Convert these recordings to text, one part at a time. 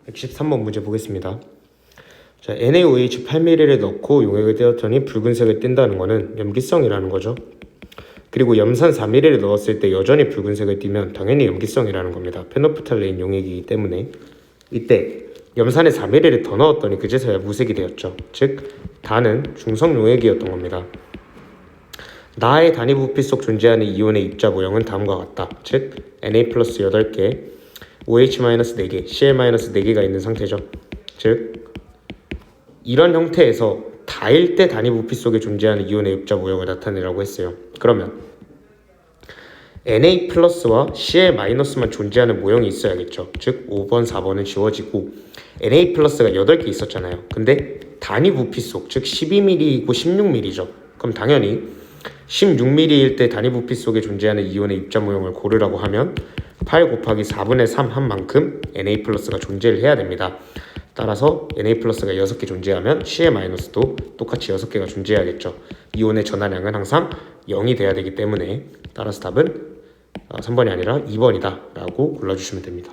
113번 문제 보겠습니다. 자, NaOH 8ml를 넣고 용액을 떼었더니 붉은색을 띈다는 것은 염기성이라는 거죠. 그리고 염산 4ml를 넣었을 때 여전히 붉은색을 띠면 당연히 염기성이라는 겁니다. 페노프탈레인 용액이기 때문에. 이때 염산에 4ml를 더 넣었더니 그제서야 무색이 되었죠. 즉 다는 중성 용액이었던 겁니다. 나의 단위 부피 속 존재하는 이온의 입자 모형은 다음과 같다. 즉 Na 플러스 8개, OH 마이너스 4개, Cl 마이너스 4개가 있는 상태죠. 즉 이런 형태에서 다일 때 단위 부피 속에 존재하는 이온의 입자 모형을 나타내라고 했어요. 그러면 Na 플러스와 Cl 마이너스만 존재하는 모형이 있어야겠죠. 즉 5번, 4번은 지워지고 Na 플러스가 8개 있었잖아요. 근데 단위 부피 속, 즉 12ml이고 16ml죠. 그럼 당연히 16ml일 때 단위 부피 속에 존재하는 이온의 입자 모형을 고르라고 하면 8 곱하기 4분의 3 한 만큼 Na 플러스가 존재를 해야 됩니다. 따라서 Na 플러스가 6개 존재하면 Cl 마이너스도 똑같이 6개가 존재해야겠죠. 이온의 전하량은 항상 0이 돼야 되기 때문에 따라서 답은 3번이 아니라 2번이다 라고 골라주시면 됩니다.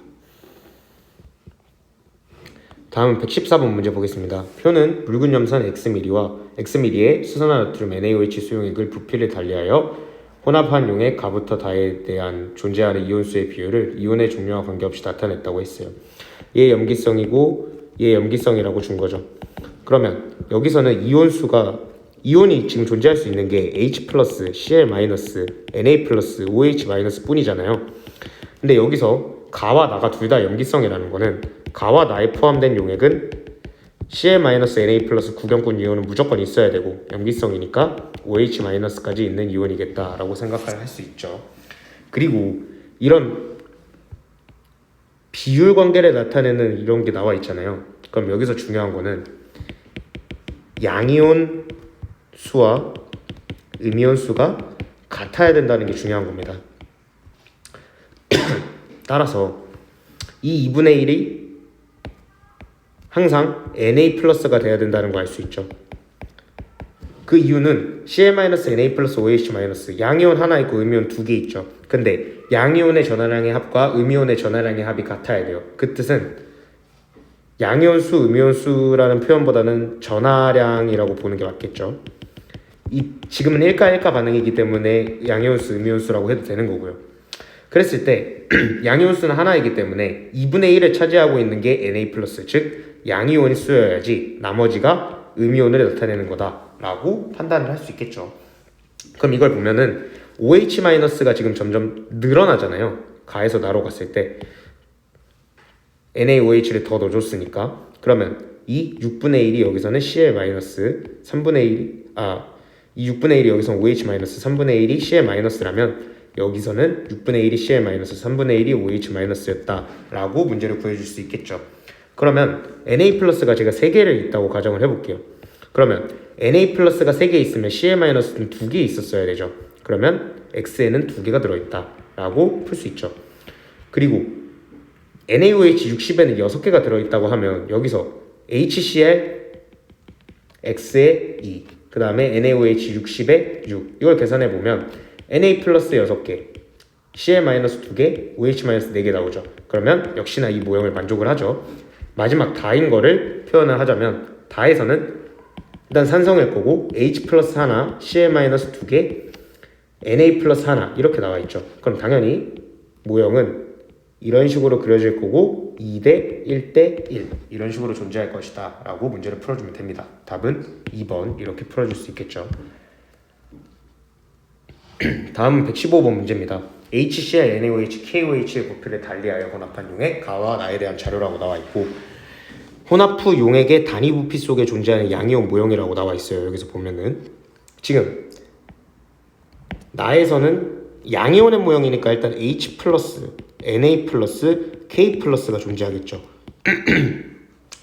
다음 114번 문제 보겠습니다. 표는 묽은 염산 Xml와 Xml의 수산화나트륨 NaOH 수용액을 부피를 달리하여 혼합한 용액 가부터 다에 대한 존재하는 이온수의 비율을 이온의 종류와 관계없이 나타냈다고 했어요. 얘 염기성이고 얘 염기성이라고 준 거죠. 그러면 여기서는 이온이 지금 존재할 수 있는 게 H 플러스, Cl 마이너스, Na 플러스, OH 마이너스 뿐이잖아요. 근데 여기서 가와 나가 둘 다 염기성이라는 거는 가와 나에 포함된 용액은 Cl 마이너스, Na 플러스 구경권 이온은 무조건 있어야 되고 염기성이니까 OH 마이너스까지 있는 이온이겠다라고 생각을 할 수 있죠. 그리고 이런 비율 관계를 나타내는 이런 게 나와 있잖아요. 그럼 여기서 중요한 거는 양이온 수와 음이온 수가 같아야 된다는 게 중요한 겁니다. 따라서 이 2분의 1이 항상 Na 플러스가 돼야 된다는 거 알 수 있죠. 그 이유는 Cl 마이너스, Na 플러스, OH 마이너스 양이온 하나 있고 음이온 2개 있죠. 근데 양이온의 전하량의 합과 음이온의 전하량의 합이 같아야 돼요. 그 뜻은 양이온수, 음이온수라는 표현보다는 전하량이라고 보는 게 맞겠죠. 지금은 1가 1가 반응이기 때문에 양이온수, 음이온수라고 해도 되는 거고요. 그랬을 때 양이온수는 하나이기 때문에 2분의 1을 차지하고 있는 게 Na 플러스, 즉 양이온이 수여야지 나머지가 음이온을 나타내는 거다라고 판단을 할 수 있겠죠. 그럼 이걸 보면은 OH 마이너스가 지금 점점 늘어나잖아요. 가에서 나로 갔을 때 NaOH를 더 넣어줬으니까. 그러면 이 6분의 1이 여기서는 Cl 마이너스 3분의 1이 이 6분의 1이 여기서는 OH 마이너스 3분의 1이 Cl 마이너스라면 여기서는 6분의 1이 Cl 마이너스 3분의 1이 OH 마이너스였다라고 문제를 구해줄 수 있겠죠. 그러면 Na 플러스가 제가 3개를 있다고 가정을 해볼게요. 그러면 Na 플러스가 3개 있으면 Cl 마이너스는 2개 있었어야 되죠. 그러면 X에는 2개가 들어있다라고 풀 수 있죠. 그리고 NaOH 60에는 6개가 들어있다고 하면 여기서 HCl X에 2, 그 다음에 NaOH 60에 6 이걸 계산해보면 Na 플러스 6개, Cl 마이너스 2개, OH 마이너스 4개 나오죠. 그러면 역시나 이 모형을 만족을 하죠. 마지막 다인 거를 표현을 하자면 다에서는 일단 산성일 거고 H 플러스 하나, Cl 마이너스 2개, Na 플러스 하나 이렇게 나와 있죠. 그럼 당연히 모형은 이런 식으로 그려질 거고 2대 1대 1 이런 식으로 존재할 것이다 라고 문제를 풀어주면 됩니다. 답은 2번 이렇게 풀어줄 수 있겠죠. 다음 115번 문제입니다. HCl, NaOH, KOH의 부피를 달리하여 혼합한 용액 가와 나에 대한 자료라고 나와 있고 혼합 후 용액의 단위 부피 속에 존재하는 양이온 모형이라고 나와 있어요. 여기서 보면은 지금 나에서는 양이온의 모형이니까 일단 H 플러스, Na 플러스, K 플러스가 존재하겠죠.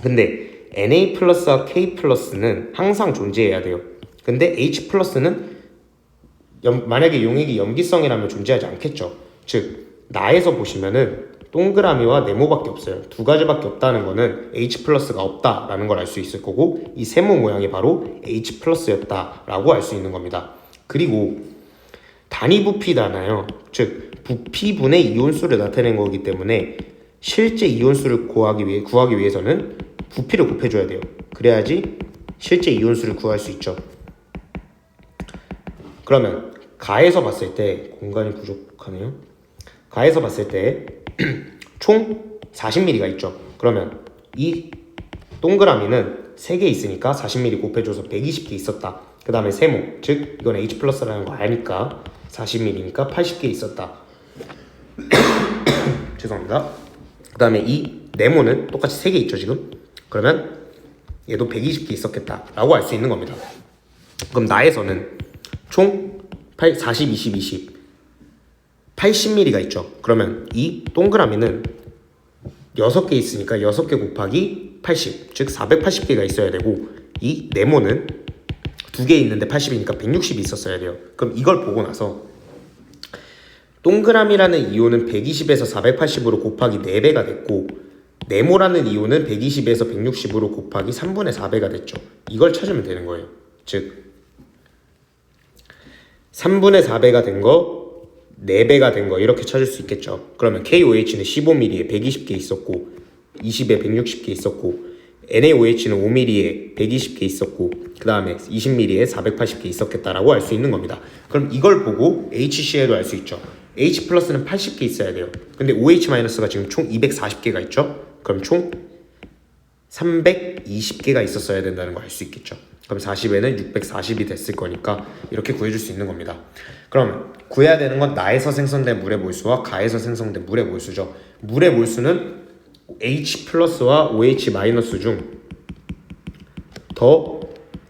근데 Na 플러스와 K 플러스는 항상 존재해야 돼요. 근데 H 플러스는 만약에 용액이 염기성이라면 존재하지 않겠죠. 즉 나에서 보시면은 동그라미와 네모밖에 없어요. 두 가지밖에 없다는 거는 H 플러스가 없다라는 걸 알 수 있을 거고 이 세모 모양이 바로 H 플러스였다라고 알 수 있는 겁니다. 그리고 단위 부피잖아요. 즉 부피분의 이온수를 나타낸 거기 때문에 실제 이온수를 구하기 위해서는 부피를 곱해줘야 돼요. 그래야지 실제 이온수를 구할 수 있죠. 그러면 가에서 봤을 때 공간이 부족하네요. 가에서 봤을 때 총 40mm가 있죠. 그러면 이 동그라미는 3개 있으니까 40mm 곱해줘서 120개 있었다. 그 다음에 세모, 즉 이건 H 플러스라는 거 아니까 40mm니까 80개 있었다. 죄송합니다. 그 다음에 이 네모는 똑같이 3개 있죠 지금. 그러면 얘도 120개 있었겠다 라고 알 수 있는 겁니다. 그럼 나에서는 총 40, 20, 20 80mm가 있죠. 그러면 이 동그라미는 6개 있으니까 6개 곱하기 80, 즉 480개가 있어야 되고, 이 네모는 2개 있는데 80이니까 160이 있었어야 돼요. 그럼 이걸 보고 나서 동그라미라는 이온은 120에서 480으로 곱하기 4배가 됐고, 네모라는 이온은 120에서 160으로 곱하기 3분의 4배가 됐죠. 이걸 찾으면 되는 거예요. 즉 3분의 4배가 된 거, 4배가 된 거 이렇게 찾을 수 있겠죠. 그러면 KOH는 15mm에 120개 있었고 20에 160개 있었고, NaOH는 5mm에 120개 있었고 그 다음에 20mm에 480개 있었겠다라고 알 수 있는 겁니다. 그럼 이걸 보고 HCl도 알 수 있죠. H 플러스는 80개 있어야 돼요. 근데 OH 마이너스가 지금 총 240개가 있죠. 그럼 총 320개가 있었어야 된다는 걸 알 수 있겠죠. 그럼 40에는 640이 됐을 거니까 이렇게 구해줄 수 있는 겁니다. 그럼 구해야 되는 건 나에서 생성된 물의 몰수와 가에서 생성된 물의 몰수죠. 물의 몰수는 H 플러스와 OH 마이너스 중 더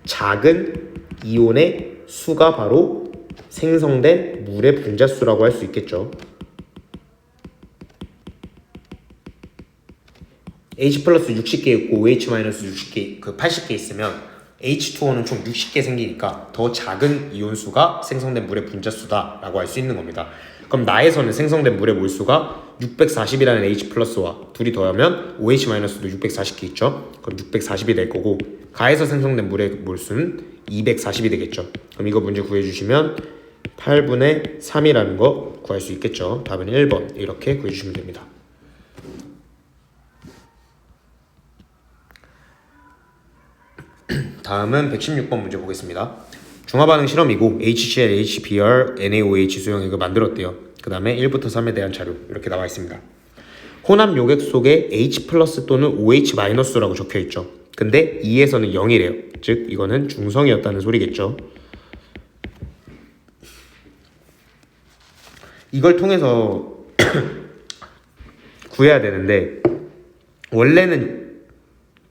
작은 이온의 수가 바로 생성된 물의 분자수라고 할 수 있겠죠. H 플러스 60개 있고 OH 마이너스 60개, 80개 있으면 H2O는 총 60개 생기니까 더 작은 이온수가 생성된 물의 분자수다 라고 할 수 있는 겁니다. 그럼 나에서는 생성된 물의 몰수가 640이라는 H 플러스와 둘이 더하면 OH 마이너스도 640개 있죠. 그럼 640이 될 거고, 가에서 생성된 물의 몰수는 240이 되겠죠. 그럼 이거 문제 구해주시면 8분의 3이라는 거 구할 수 있겠죠. 답은 1번 이렇게 구해주시면 됩니다. 다음은 116번 문제 보겠습니다. 중화반응 실험이고 HCl, HBr, NaOH 수용액을 만들었대요. 그 다음에 1부터 3에 대한 자료 이렇게 나와 있습니다. 혼합 용액 속에 H 플러스 또는 OH 마이너스라고 적혀 있죠. 근데 2에서는 0이래요. 즉 이거는 중성이었다는 소리겠죠. 이걸 통해서 구해야 되는데, 원래는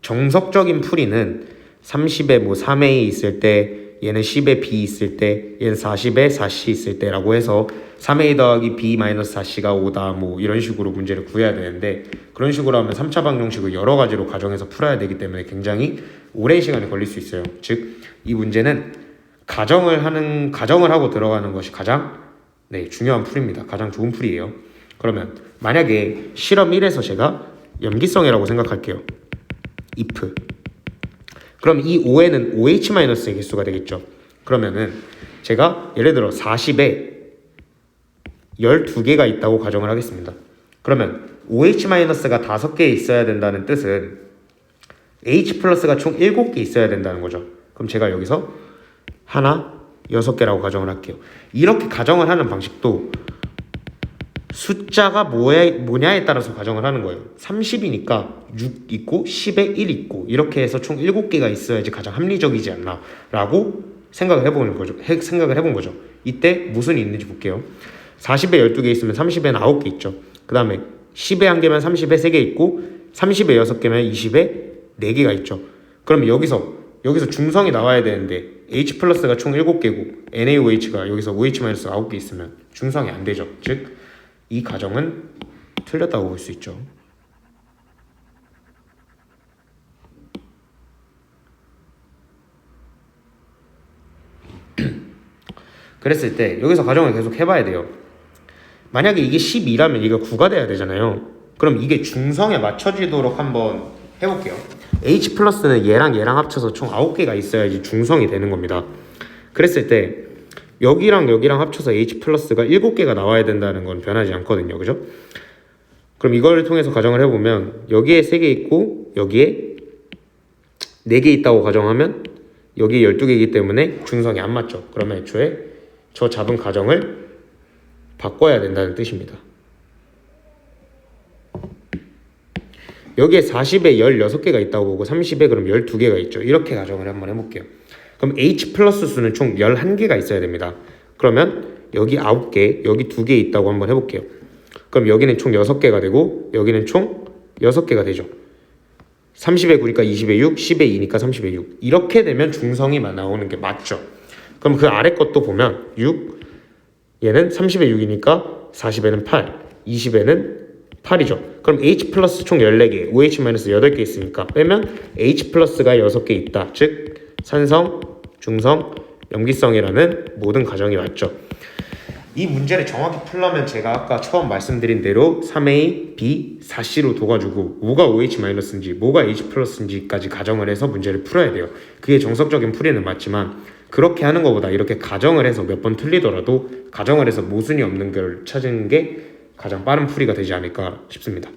정석적인 풀이는 30에 뭐 3A 있을 때, 얘는 10에 B 있을 때, 얘는 40에 4C 있을 때라고 해서 3A 더하기 B 마이너스 4C가 5다 뭐 이런 식으로 문제를 구해야 되는데, 그런 식으로 하면 3차 방정식을 여러 가지로 가정해서 풀어야 되기 때문에 굉장히 오랜 시간이 걸릴 수 있어요. 즉 이 문제는 가정을 하고 들어가는 것이 가장 중요한 풀입니다. 가장 좋은 풀이에요. 그러면 만약에 실험 1에서 제가 염기성이라고 생각할게요. if. 그럼 이 5에는 OH-의 개수가 되겠죠. 그러면은 제가 예를 들어 40에 12개가 있다고 가정을 하겠습니다. 그러면 OH-가 5개 있어야 된다는 뜻은 H 플러스가 총 7개 있어야 된다는 거죠. 그럼 제가 여기서 하나 6개라고 가정을 할게요. 이렇게 가정을 하는 방식도 숫자가 뭐냐에 따라서 가정을 하는 거예요. 30이니까 6 있고 10에 1 있고 이렇게 해서 총 7개가 있어야지 가장 합리적이지 않나 라고 생각을 해본 거죠. 이때 무슨 이 있는지 볼게요. 40에 12개 있으면 30에는 9개 있죠. 그 다음에 10에 1개면 30에 3개 있고 30에 6개면 20에 4개가 있죠. 그럼 여기서 중성이 나와야 되는데 H 플러스가 총 7개고 NaOH가 여기서 OH 마이너스 9개 있으면 중성이 안 되죠. 즉 이 가정은 틀렸다고 볼 수 있죠. 그랬을 때 여기서 가정을 계속 해봐야 돼요. 만약에 이게 12라면 이게 9가 돼야 되잖아요. 그럼 이게 중성에 맞춰지도록 한번 해볼게요. H 플러스는 얘랑 합쳐서 총 9개가 있어야지 중성이 되는 겁니다. 그랬을 때 여기랑 합쳐서 H 플러스가 7개가 나와야 된다는 건 변하지 않거든요. 그죠? 그럼 이걸 통해서 가정을 해보면 여기에 3개 있고 여기에 4개 있다고 가정하면 여기 12개이기 때문에 중성이 안 맞죠. 그러면 애초에 저 잡은 가정을 바꿔야 된다는 뜻입니다. 여기에 40에 16개가 있다고 보고 30에 그럼 12개가 있죠. 이렇게 가정을 한번 해볼게요. 그럼 H 플러스 수는 총 11개가 있어야 됩니다. 그러면 여기 9개, 여기 2개 있다고 한번 해볼게요. 그럼 여기는 총 6개가 되고 여기는 총 6개가 되죠. 30에 9니까 20에 6, 10에 2니까 30에 6. 이렇게 되면 중성이 나오는 게 맞죠. 그럼 그 아래 것도 보면 6, 얘는 30에 6이니까 40에는 8, 20에는 8이죠. 그럼 H 플러스 총 14개, OH 마이너스 8개 있으니까 빼면 H 플러스가 6개 있다. 즉 산성, 중성, 염기성이라는 모든 가정이 맞죠. 이 문제를 정확히 풀려면 제가 아까 처음 말씀드린 대로 3A, B, 4C로 둬가지고 뭐가 OH-인지 뭐가 H 플러스인지까지 가정을 해서 문제를 풀어야 돼요. 그게 정석적인 풀이는 맞지만 그렇게 하는 것보다 이렇게 가정을 해서 몇 번 틀리더라도 가정을 해서 모순이 없는 걸 찾는 게 가장 빠른 풀이가 되지 않을까 싶습니다.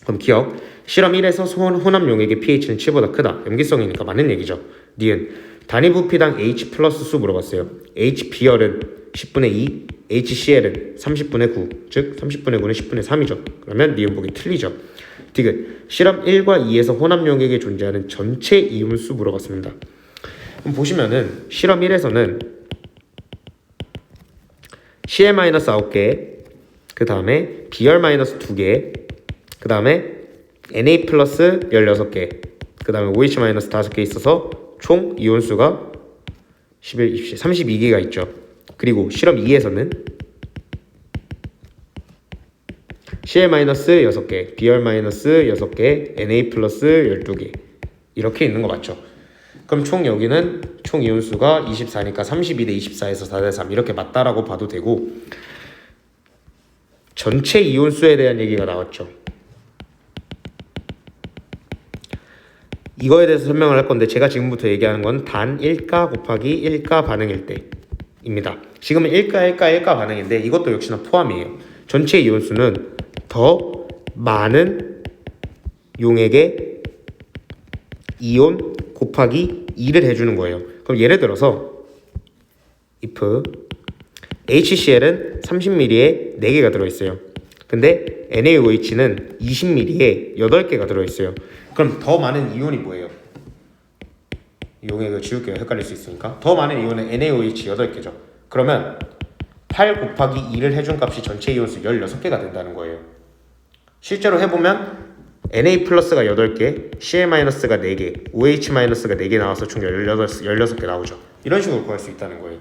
그럼 기억, 실험 1에서 혼합 용액의 pH는 7보다 크다. 염기성이니까 맞는 얘기죠. 니은, 단위 부피당 H 플러스 수 물어봤어요. HBr은 10분의 2, HCl은 30분의 9, 즉 30분의 9는 10분의 3이죠. 그러면 니은 보기 틀리죠. 디귿, 실험 1과 2에서 혼합 용액에 존재하는 전체 이온수 물어봤습니다. 그럼 보시면은 실험 1에서는 Cl-9개, 그 다음에 Br-2개, 그 다음에 Na 플러스 16개, 그 다음에 OH-5개 있어서 총 이온수가 11, 20, 32개가 있죠. 그리고 실험 2에서는 Cl-6개, Br-6개, Na 플러스 12개 이렇게 있는 거 맞죠? 그럼 총 여기는 총 이온수가 24니까 32대 24에서 4대 3 이렇게 맞다라고 봐도 되고 전체 이온수에 대한 얘기가 나왔죠. 이거에 대해서 설명을 할 건데 제가 지금부터 얘기하는 건 단 1가 곱하기 1가 반응일 때입니다. 지금은 1가 반응인데 이것도 역시나 포함이에요. 전체 이온수는 더 많은 용액의 이온 곱하기 2를 해주는 거예요. 그럼 예를 들어서 if HCl은 30ml에 4개가 들어있어요. 근데 NaOH는 20ml에 8개가 들어있어요. 그럼 더 많은 이온이 뭐예요? 용액을 지울게요. 헷갈릴 수 있으니까. 더 많은 이온은 NaOH 8개죠. 그러면 8 곱하기 2를 해준 값이 전체 이온수 16개가 된다는 거예요. 실제로 해보면 Na 플러스가 8개, Cl-가 4개, OH-가 4개 나와서 총 16개 나오죠. 이런 식으로 구할 수 있다는 거예요.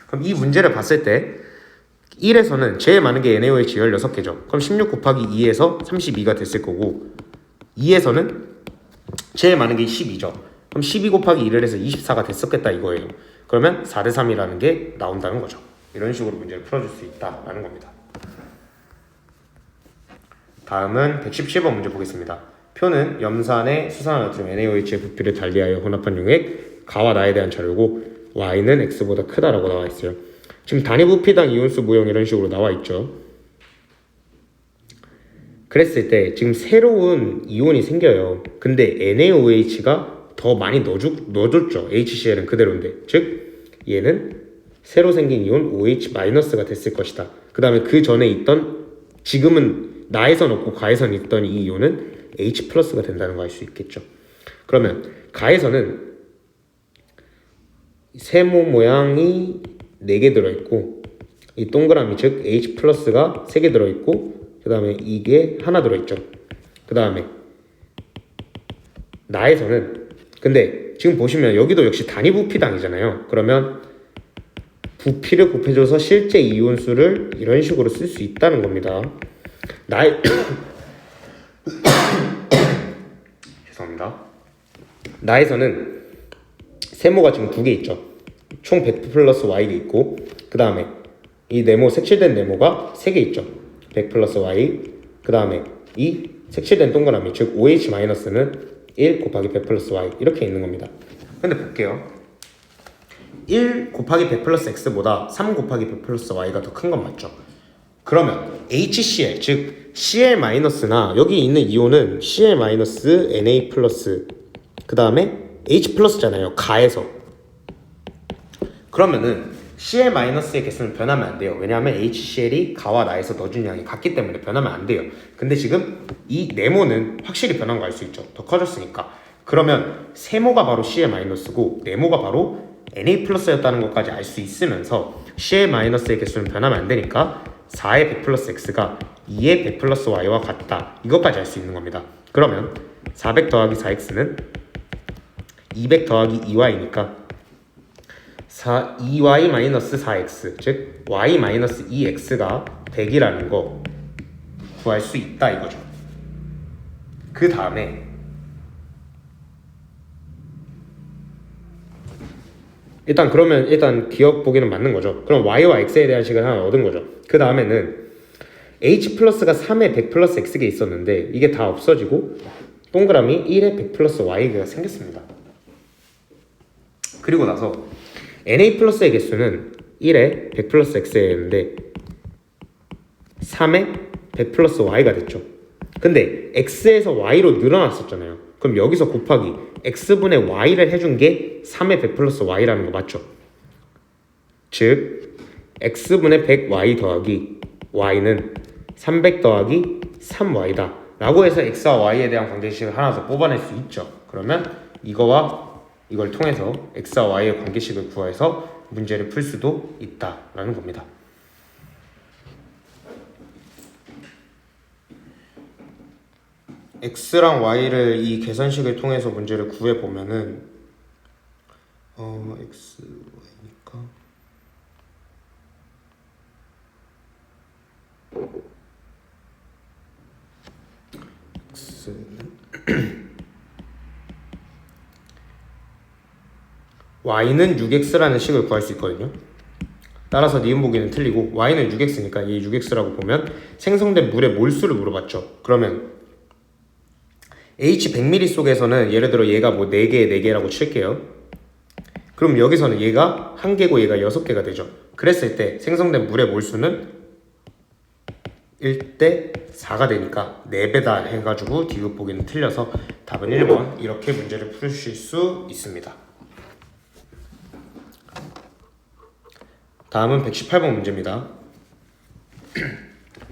그럼 이 문제를 봤을 때 1에서는 제일 많은 게 NaOH 16개죠. 그럼 16 곱하기 2에서 32가 됐을 거고 2에서는 제일 많은 게 12죠. 그럼 12 곱하기 2를 해서 24가 됐었겠다 이거예요. 그러면 4대 3이라는 게 나온다는 거죠. 이런 식으로 문제를 풀어줄 수 있다라는 겁니다. 다음은 117번 문제 보겠습니다. 표는 염산의 수산화나트륨 NaOH의 부피를 달리하여 혼합한 용액 가와 나에 대한 자료고 Y는 X보다 크다라고 나와 있어요. 지금 단위 부피당 이온수 모형 이런 식으로 나와 있죠. 그랬을 때 지금 새로운 이온이 생겨요. 근데 NaOH가 더 많이 넣어줬죠. HCl은 그대로인데 즉 얘는 새로 생긴 이온 OH-가 됐을 것이다. 그 다음에 그 전에 있던 지금은 나에선 없고 가에선 있던 이 이온은 H 플러스가 된다는 거 알 수 있겠죠. 그러면 가에서는 세모 모양이 4개 들어있고 이 동그라미 즉 H 플러스가 3개 들어있고 그 다음에 이게 하나 들어있죠. 그 다음에 나에서는 근데 지금 보시면 여기도 역시 단위 부피당이잖아요. 그러면 부피를 곱해줘서 실제 이온수를 이런 식으로 쓸 수 있다는 겁니다. 죄송합니다. 나에서는 세모가 지금 2개 있죠. 총 100 플러스 Y가 있고 그 다음에 이 네모 색칠된 네모가 3개 있죠. 100 플러스 Y 그 다음에 이 색칠된 동그라미 즉 OH-는 1 곱하기 100 플러스 Y 이렇게 있는 겁니다. 근데 볼게요. 1 곱하기 100 플러스 X보다 3 곱하기 100 플러스 Y가 더 큰 건 맞죠? 그러면 HCl 즉 Cl-나 여기 있는 이온은 Cl-Na+, 그 다음에 H 플러스잖아요. 가에서. 그러면은 Cl-의 개수는 변하면 안 돼요. 왜냐하면 HCl이 가와 나에서 넣어준 양이 같기 때문에 변하면 안 돼요. 근데 지금 이 네모는 확실히 변한 거 알 수 있죠. 더 커졌으니까. 그러면 세모가 바로 Cl-고 네모가 바로 Na+였다는 것까지 알 수 있으면서 Cl-의 개수는 변하면 안 되니까 4의 100 플러스 x가 2의 100 플러스 y와 같다. 이것까지 알 수 있는 겁니다. 그러면 400 더하기 4x는 200 더하기 2y니까 2y 마이너스 4x, 즉 y 마이너스 2x가 100이라는 거 구할 수 있다 이거죠. 그 다음에 일단 기억 보기는 맞는 거죠. 그럼 y와 x에 대한 식을 하나 얻은 거죠. 그 다음에는 h 플러스가 3에 100 플러스 x가 있었는데 이게 다 없어지고 동그라미 1에 100 플러스 y가 생겼습니다. 그리고 나서 na 플러스의 개수는 1에 100 플러스 x였는데 3에 100 플러스 y가 됐죠. 근데 x에서 y로 늘어났었잖아요. 그럼 여기서 곱하기 x분의 y를 해준 게 3의 100 플러스 y라는 거 맞죠? 즉 x분의 100y 더하기 y는 300 더하기 3y다 라고 해서 x와 y에 대한 관계식을 하나 더 뽑아낼 수 있죠. 그러면 이거와 이걸 통해서 x와 y의 관계식을 구해서 문제를 풀 수도 있다라는 겁니다. x랑 y를 이 계산식을 통해서 문제를 구해 보면은 x y니까 x는 y는 6x라는 식을 구할 수 있거든요. 따라서 니은 보기는 틀리고 y는 6x니까 이 6x라고 보면 생성된 물의 몰수를 물어봤죠. 그러면 H 100ml 속에서는 예를 들어 얘가 뭐 4개, 4개라고 칠게요. 그럼 여기서는 얘가 1개고 얘가 6개가 되죠. 그랬을 때 생성된 물의 몰수는 1대 4가 되니까 4배다 해가지고 디귿 보기는 틀려서 답은 1번 이렇게 문제를 풀실 수 있습니다. 다음은 118번 문제입니다.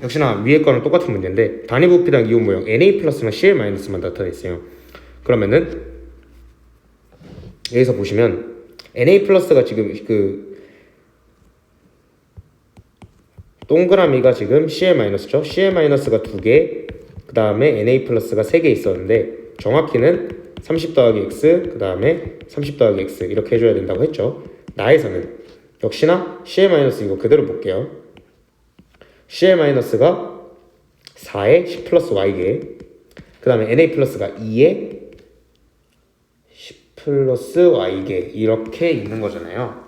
역시나 위에 거랑 똑같은 문제인데 단위부피당 이온 모형 Na 플러스나 Cl-만 나타나 있어요. 그러면은 여기서 보시면 Na 플러스가 지금 그 동그라미가 지금 Cl-죠. Cl-가 2개, 그 다음에 Na 플러스가 3개 있었는데 정확히는 30 더하기 x, 그 다음에 30 더하기 x 이렇게 해줘야 된다고 했죠. 나에서는 역시나 Cl- 이거 그대로 볼게요. Cl-가 4에 10 플러스 y개, 그 다음에 Na 플러스가 2에 10 플러스 y개 이렇게 있는 거잖아요.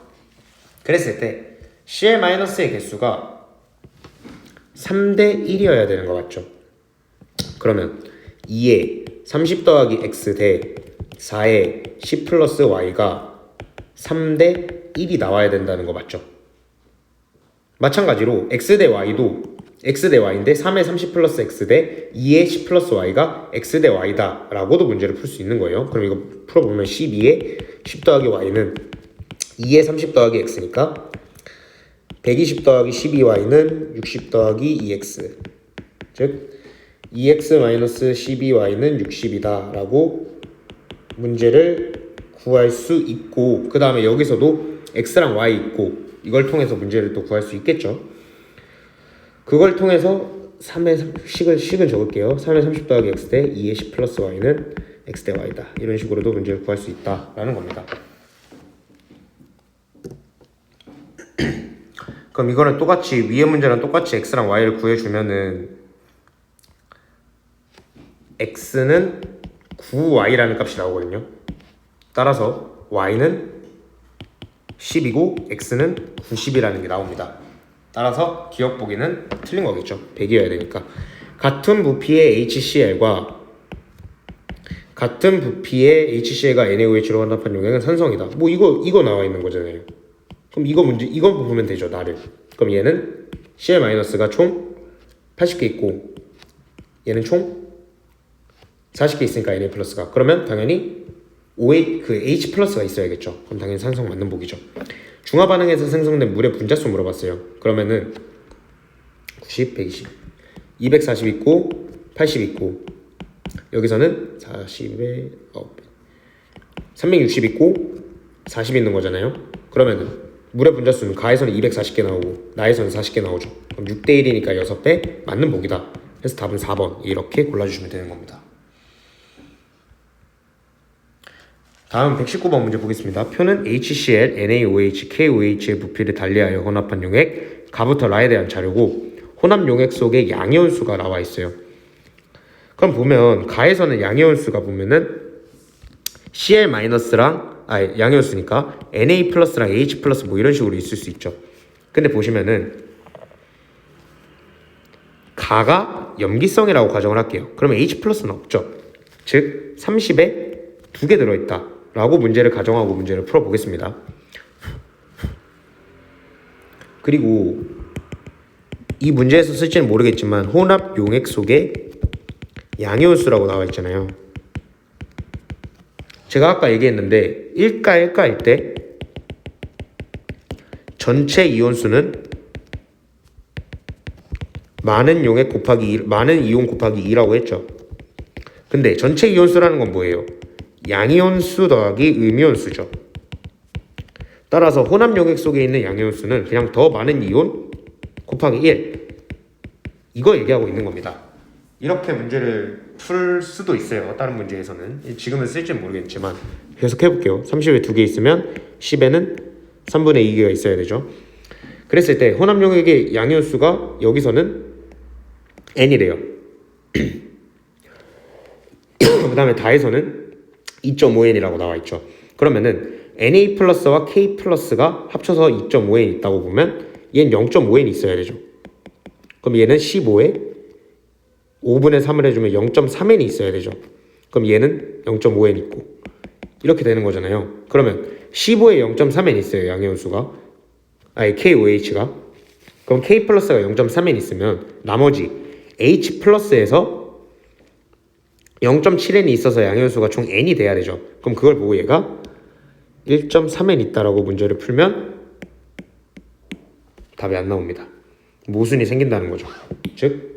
그랬을 때 Cl-의 개수가 3대 1이어야 되는 거 맞죠? 그러면 2에 30 더하기 x 대 4에 10 플러스 y가 3대 1이 나와야 된다는 거 맞죠? 마찬가지로 x 대 y도 x 대 y인데 3에 30 플러스 x 대 2에 10 플러스 y가 x 대 y다 라고도 문제를 풀 수 있는 거예요. 그럼 이거 풀어보면 12에 10 더하기 y는 2에 30 더하기 x니까 120 더하기 12y는 60 더하기 2x, 즉 2x-12y는 60이다 라고 문제를 구할 수 있고, 그 다음에 여기서도 x랑 y 있고 이걸 통해서 문제를 또 구할 수 있겠죠. 그걸 통해서 3의 식은 적을게요. 3의 30 더하기 x 대 2의 10 플러스 y는 x 대 y다. 이런 식으로도 문제를 구할 수 있다라는 겁니다. 그럼 이거는 똑같이 위에 문제랑 똑같이 x랑 y를 구해주면은 x는 9y라는 값이 나오거든요. 따라서 y는 10이고 x는 90이라는 게 나옵니다. 따라서 기억 보기는 틀린 거겠죠. 100이어야 되니까. 같은 부피의 HCl과 같은 부피의 HCl가 NaOH로 혼합한 용액은 산성이다. 뭐 이거 나와 있는 거잖아요. 그럼 이거 보면 되죠, 나를. 그럼 얘는 Cl-가 총 80개 있고 얘는 총 40개 있으니까 Na 플러스가. 그러면 당연히 H 플러스가 있어야겠죠. 그럼 당연히 산성 맞는 복이죠. 중화 반응에서 생성된 물의 분자수 물어봤어요. 그러면은 90, 120, 240 있고 80 있고 여기서는 40에 360 있고 40 있는 거잖아요. 그러면은 물의 분자수는 가에서는 240개 나오고 나에서는 40개 나오죠. 그럼 6대 1이니까 6배 맞는 복이다. 그래서 답은 4번 이렇게 골라주시면 되는 겁니다. 다음 119번 문제 보겠습니다. 표는 HCl, NaOH, KOH의 부피를 달리하여 혼합한 용액 가부터 라에 대한 자료고 혼합 용액 속에 양이온수가 나와 있어요. 그럼 보면 가에서는 양이온수가 보면은 Cl-랑 양이온수니까 Na 플러스랑 H 플러스 뭐 이런 식으로 있을 수 있죠. 근데 보시면은 가가 염기성이라고 가정을 할게요. 그러면 H 플러스는 없죠. 즉 30에 2개 들어있다 라고 문제를 가정하고 문제를 풀어보겠습니다. 그리고 이 문제에서 쓸지는 모르겠지만 혼합 용액 속에 양이온수라고 나와 있잖아요. 제가 아까 얘기했는데 1가 1가일 때 전체 이온수는 많은 이온 곱하기 2라고 했죠. 근데 전체 이온수라는 건 뭐예요? 양이온수 더하기 음이온수죠. 따라서 혼합 용액 속에 있는 양이온수는 그냥 더 많은 이온 곱하기 1 이거 얘기하고 있는 겁니다. 이렇게 문제를 풀 수도 있어요. 다른 문제에서는. 지금은 쓸지는 모르겠지만 계속 해볼게요. 30에 2개 있으면 10에는 3분의 2개가 있어야 되죠. 그랬을 때 혼합 용액의 양이온수가 여기서는 N이래요. 그 다음에 다에서는 2.5N이라고 나와 있죠. 그러면은 Na 플러스와 K 플러스가 합쳐서 2.5N 있다고 보면 얘는 0.5N 있어야 되죠. 그럼 얘는 15에 5분의 3을 해주면 0.3N이 있어야 되죠. 그럼 얘는 0.5N 있고 이렇게 되는 거잖아요. 그러면 15에 0.3N 있어요. 양이온수가 KOH가. 그럼 K 플러스가 0.3N 있으면 나머지 H 플러스에서 0.7N이 있어서 양이온수가 총 N이 돼야 되죠. 그럼 그걸 보고 얘가 1.3N 있다라고 문제를 풀면 답이 안 나옵니다. 모순이 생긴다는 거죠. 즉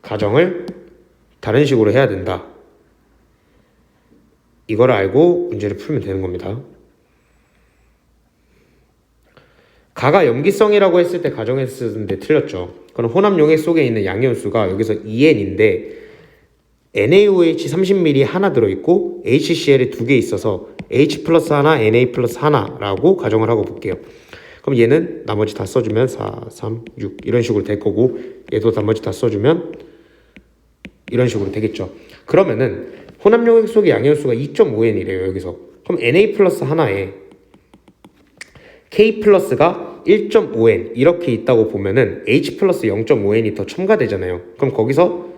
가정을 다른 식으로 해야 된다. 이걸 알고 문제를 풀면 되는 겁니다. 가가 염기성이라고 했을 때 가정했었는데 틀렸죠. 그럼 혼합 용액 속에 있는 양이온수가 여기서 2N인데 NaOH 30ml 하나 들어있고 HCl이 2개 있어서 H 플러스 하나, Na 플러스 하나라고 가정을 하고 볼게요. 그럼 얘는 나머지 다 써주면 4, 3, 6 이런 식으로 될 거고 얘도 나머지 다 써주면 이런 식으로 되겠죠. 그러면은 혼합 용액 속의 양이온수가 2.5N이래요. 여기서. 그럼 Na 플러스 하나에 K 플러스가 1.5N 이렇게 있다고 보면은 H 플러스 0.5N이 더 첨가되잖아요. 그럼 거기서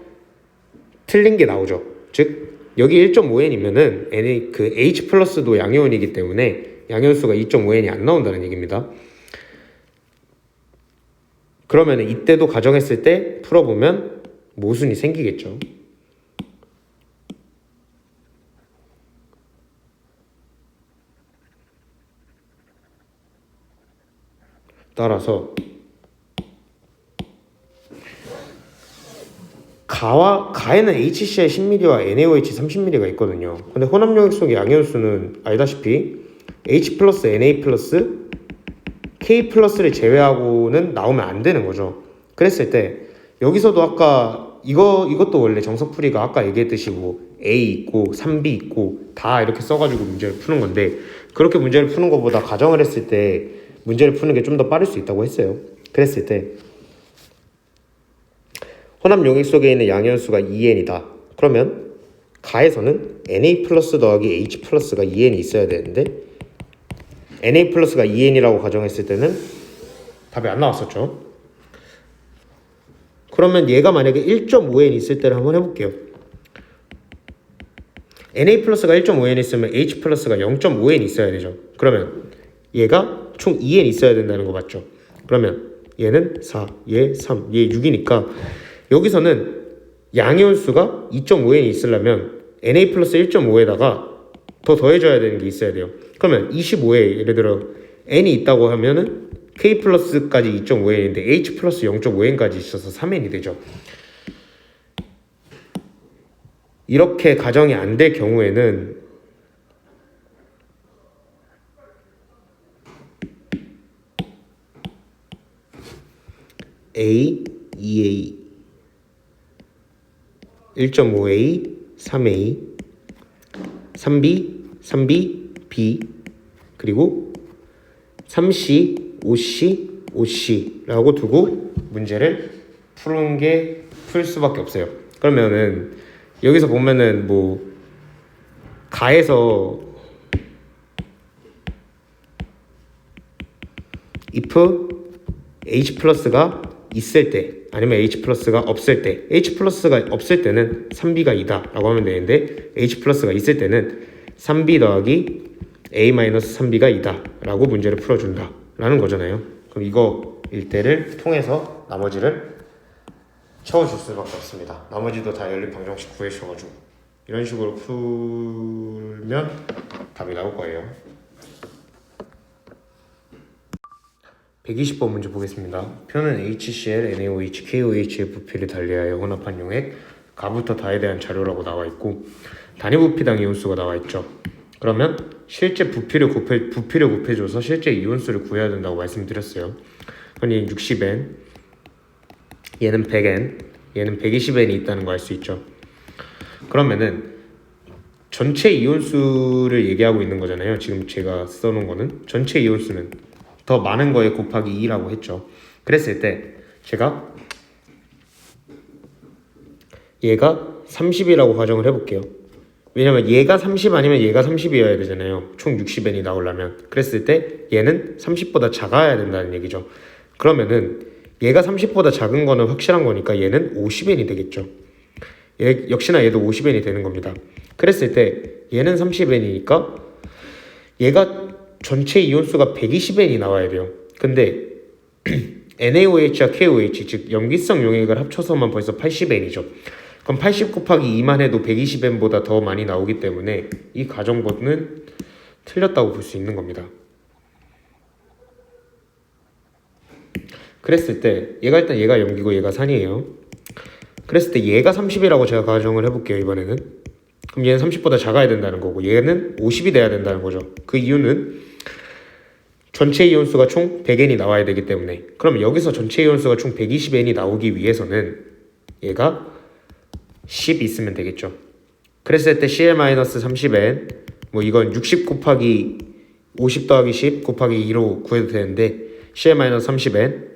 틀린 게 나오죠. 즉 여기 1.5N이면은 H 플러스도 양이온이기 때문에 양이온수가 2.5N이 안 나온다는 얘기입니다. 그러면 이때도 가정했을 때 풀어보면 모순이 생기겠죠. 따라서 가에는 HCl 10ml와 NaOH 30ml가 있거든요. 근데 혼합 용액 속의 양이온수는 알다시피 H 플러스 Na 플러스 K 플러스를 제외하고는 나오면 안 되는 거죠. 그랬을 때 여기서도 아까 이것도 원래 정석풀이가 아까 얘기했듯이 뭐 A 있고 3B 있고 다 이렇게 써가지고 문제를 푸는 건데 그렇게 문제를 푸는 것보다 가정을 했을 때 문제를 푸는 게 좀 더 빠를 수 있다고 했어요. 그랬을 때 혼합 용액 속에 있는 양이온수가 2N이다. 그러면 가에서는 Na 플러스 더하기 H 플러스가 2N이 있어야 되는데 Na 플러스가 2N이라고 가정했을 때는 답이 안 나왔었죠. 그러면 얘가 만약에 1.5N 있을 때를 한번 해볼게요. Na 플러스가 1.5N 있으면 H 플러스가 0.5N 있어야 되죠. 그러면 얘가 총 2N 있어야 된다는 거 맞죠? 그러면 얘는 4, 얘 3, 얘 6이니까 여기서는 양이온수가 2.5n이 있으려면 Na 플러스 1.5에다가 더 더해줘야 되는 게 있어야 돼요. 그러면 25에 예를 들어 n이 있다고 하면은 k 플러스까지 2.5n인데 h 플러스 0.5n까지 있어서 3n이 되죠. 이렇게 가정이 안 될 경우에는 A, 2A, 1.5A, 3A, 3B, 3B, B 그리고 3C, 5C, 5C라고 두고 문제를 풀 수밖에 없어요. 그러면은 여기서 보면은 뭐 가에서 if H 플러스가 있을 때 아니면 H 플러스가 없을 때 H 플러스가 없을 때는 3B가 2다 라고 하면 되는데 H 플러스가 있을 때는 3B 더하기 A 마이너스 3B가 2다 라고 문제를 풀어준다 라는 거잖아요. 그럼 이거 일대를 통해서 나머지를 채워줄 수밖에 없습니다. 나머지도 다 연립 방정식 구해주셔가지고 이런 식으로 풀면 답이 나올 거예요. 120번 문제 보겠습니다. 표는 HCl, NaOH, KOH의 부피를 달리하여 혼합한 용액 가부터 다에 대한 자료라고 나와 있고 단위 부피당 이온수가 나와 있죠. 그러면 실제 부피를 곱해줘서 실제 이온수를 구해야 된다고 말씀드렸어요. 그럼 얘는 60N, 얘는 100N, 얘는 120N이 있다는 거 알 수 있죠. 그러면은 전체 이온수를 얘기하고 있는 거잖아요. 지금 제가 써놓은 거는 전체 이온수는 더 많은 거에 곱하기 2라고 했죠. 그랬을 때 제가 얘가 30이라고 가정을 해볼게요. 왜냐면 얘가 30 아니면 얘가 30이어야 되잖아요. 총 60n이 나오려면. 그랬을 때 얘는 30보다 작아야 된다는 얘기죠. 그러면은 얘가 30보다 작은 거는 확실한 거니까 얘는 50n이 되겠죠. 역시나 얘도 50n이 되는 겁니다. 그랬을 때 얘는 30n이니까 얘가 전체 이온수가 120n이 나와야 돼요. 근데 NaOH와 KOH 즉 염기성 용액을 합쳐서만 벌써 80n이죠. 그럼 80 곱하기 2만 해도 120n보다 더 많이 나오기 때문에 이 가정법은 틀렸다고 볼 수 있는 겁니다. 그랬을 때 얘가 염기고 얘가 산이에요. 그랬을 때 얘가 30이라고 제가 가정을 해볼게요. 이번에는 그럼 얘는 30보다 작아야 된다는 거고 얘는 50이 돼야 된다는 거죠. 그 이유는 전체 이온수가 총 100n이 나와야 되기 때문에. 그럼 여기서 전체 이온수가 총 120n이 나오기 위해서는 얘가 10 있으면 되겠죠. 그랬을 때 Cl-30n 뭐 이건 60 곱하기 50 더하기 10 곱하기 2로 구해도 되는데 Cl-30n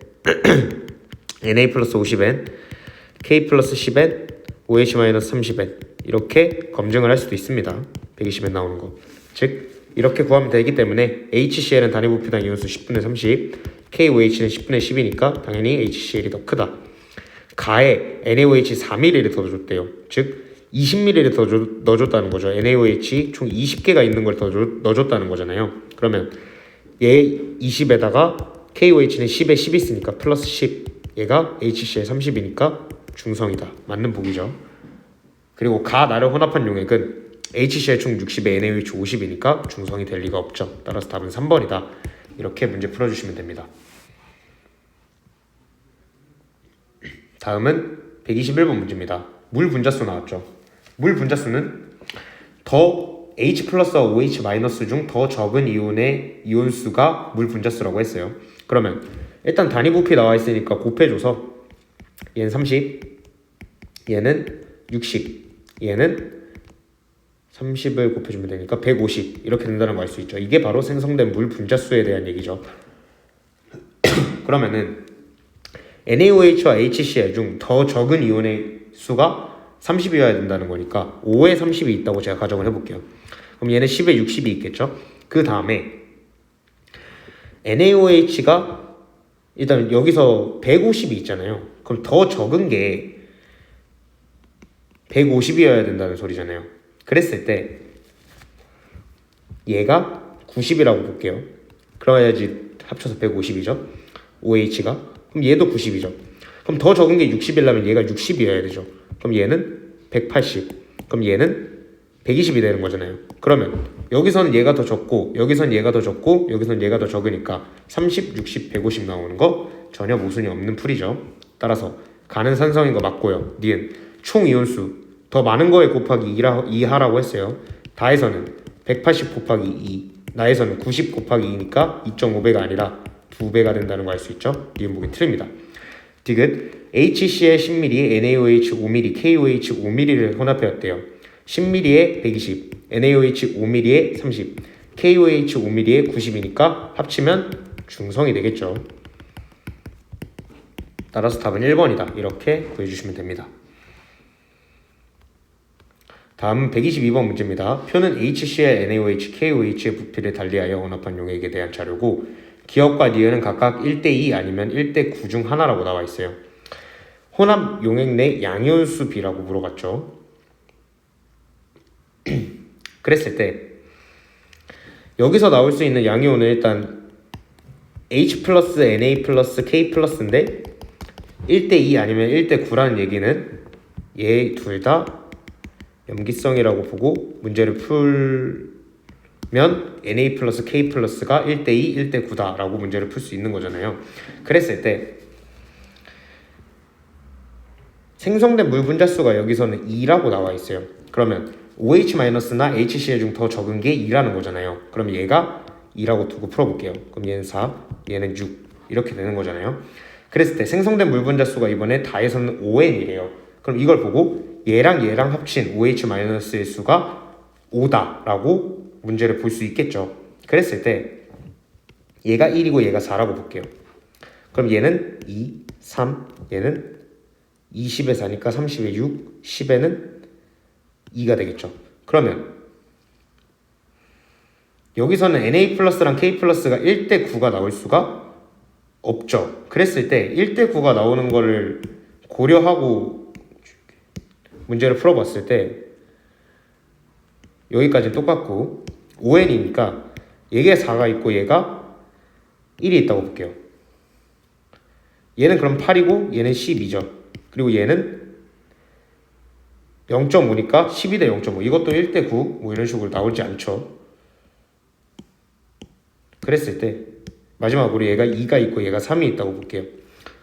Na 플러스 50n K 플러스 10n OH 마이너스 30n 이렇게 검증을 할 수도 있습니다. 120n 나오는 거. 즉 이렇게 구하면 되기 때문에 HCl은 단위 부피당 이온수 10분의 30, KOH는 10분의 10이니까 당연히 HCl이 더 크다. 가에 NaOH 4ml를 더 줬대요. 즉 20ml를 더 넣어줬다는 거죠. NaOH 총 20개가 있는 걸 더 넣어줬다는 거잖아요. 그러면 얘 20에다가 KOH는 10에 10 있으니까 플러스 10, 얘가 HCl 30이니까 중성이다. 맞는 보기죠. 그리고 가 나를 혼합한 용액은 HCl 총 60에 NaOH 50이니까 중성이 될 리가 없죠. 따라서 답은 3번이다. 이렇게 문제 풀어주시면 됩니다. 다음은 121번 문제입니다. 물 분자수 나왔죠. 물 분자수는 더 H 플러스와 OH 마이너스 중 더 적은 이온의 이온수가 물 분자수라고 했어요. 그러면 일단 단위 부피 나와 있으니까 곱해줘서 얘는 30, 얘는 60, 얘는 30을 곱해주면 되니까 150 이렇게 된다는 거 알 수 있죠. 이게 바로 생성된 물 분자수에 대한 얘기죠. 그러면은 NaOH와 HCl 중 더 적은 이온의 수가 30이어야 된다는 거니까 5에 30이 있다고 제가 가정을 해볼게요. 그럼 얘는 10에 60이 있겠죠. 그 다음에 NaOH가 일단 여기서 150이 있잖아요. 그럼 더 적은 게 150이어야 된다는 소리잖아요. 그랬을 때 얘가 90이라고 볼게요. 그래야지 합쳐서 150이죠. OH가. 그럼 얘도 90이죠. 그럼 더 적은 게 60이려면 얘가 60이어야 되죠. 그럼 얘는 180. 그럼 얘는 120이 되는 거잖아요. 그러면 여기서는 얘가 더 적고 여기선 얘가 더 적고 여기선 얘가 더 적으니까 30, 60, 150 나오는 거 전혀 모순이 없는 풀이죠. 따라서 가는 산성인 거 맞고요. 니은 총 이온수 더 많은 거에 곱하기 2하라고 했어요. 다에서는 180 곱하기 2, 나에서는 90 곱하기 2니까 2.5배가 아니라 2배가 된다는 거 알 수 있죠. 니은 보기 틀립니다. 디귿 HCl 10ml, NaOH 5ml, KOH 5ml를 혼합해왔대요. 10ml에 120, NaOH 5ml에 30, KOH 5ml에 90이니까 합치면 중성이 되겠죠. 따라서 답은 1번이다. 이렇게 구해주시면 됩니다. 다음 122번 문제입니다. 표는 HCl, NaOH, KOH의 부피를 달리하여 혼합한 용액에 대한 자료고 기억과 니은은 각각 1:2 아니면 1:9 중 하나라고 나와 있어요. 혼합 용액 내 양이온수 비라고 물어봤죠. 그랬을 때 여기서 나올 수 있는 양이온은 일단 H 플러스 Na 플러스 K 플러스인데 1:2 아니면 1:9라는 얘기는 얘 둘 다 염기성이라고 보고 문제를 풀면 Na 플러스 K 플러스가 1:2, 1:9다 라고 문제를 풀 수 있는 거잖아요. 그랬을 때 생성된 물 분자수가 여기서는 2라고 나와 있어요. 그러면 OH-나 HCl 중 더 적은 게 2라는 거잖아요. 그럼 얘가 2라고 두고 풀어볼게요. 그럼 얘는 4, 얘는 6 이렇게 되는 거잖아요. 그랬을 때 생성된 물 분자수가 이번에 다에서는 5N이래요. 그럼 이걸 보고 얘랑 합친 OH-의 수가 5다 라고 문제를 볼 수 있겠죠. 그랬을 때 얘가 1이고 얘가 4라고 볼게요. 그럼 얘는 2, 3, 얘는 20에 4니까 30에 6, 10에는 2가 되겠죠. 그러면 여기서는 Na 플러스랑 K 플러스가 1:9가 나올 수가 없죠. 그랬을 때 1:9가 나오는 거를 고려하고 문제를 풀어봤을 때 여기까지는 똑같고 5n이니까 얘가 4가 있고 얘가 1이 있다고 볼게요. 얘는 그럼 8이고 얘는 12죠. 그리고 얘는 0.5니까 12대 0.5 이것도 1:9 뭐 이런 식으로 나오지 않죠. 그랬을 때 마지막으로 얘가 2가 있고 얘가 3이 있다고 볼게요.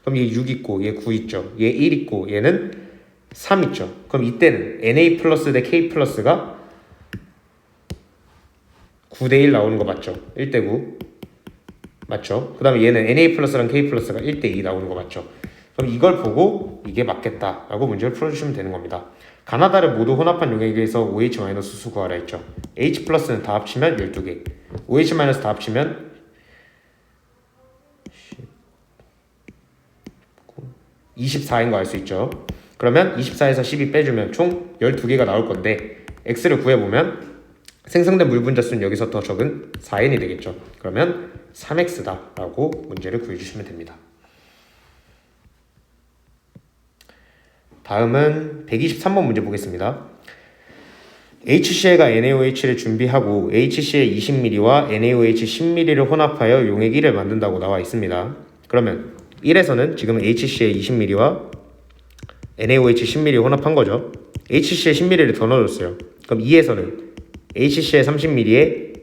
그럼 얘 6 있고 얘 9 있죠. 얘 1 있고 얘는 3 있죠. 그럼 이때는 Na 플러스 대 K 플러스가 9:1 나오는 거 맞죠? 1:9 맞죠? 그 다음에 얘는 Na 플러스랑 K 플러스가 1:2 나오는 거 맞죠? 그럼 이걸 보고 이게 맞겠다 라고 문제를 풀어주시면 되는 겁니다. 가나다를 모두 혼합한 용액에서 OH- 수 구하라 했죠. H 플러스는 다 합치면 12개, OH- 다 합치면 24인 거 알 수 있죠. 그러면 24에서 12 빼주면 총 12개가 나올 건데 X를 구해보면 생성된 물 분자수는 여기서 더 적은 4n이 되겠죠. 그러면 3x다 라고 문제를 구해주시면 됩니다. 다음은 123번 문제 보겠습니다. HCl가 NaOH를 준비하고 HCl 20ml와 NaOH 10ml를 혼합하여 용액 1을 만든다고 나와 있습니다. 그러면 1에서는 지금 HCl 20ml와 NaOH 10ml 혼합한 거죠. HCl 10ml를 더 넣어줬어요. 그럼 2에서는 HCl 30ml에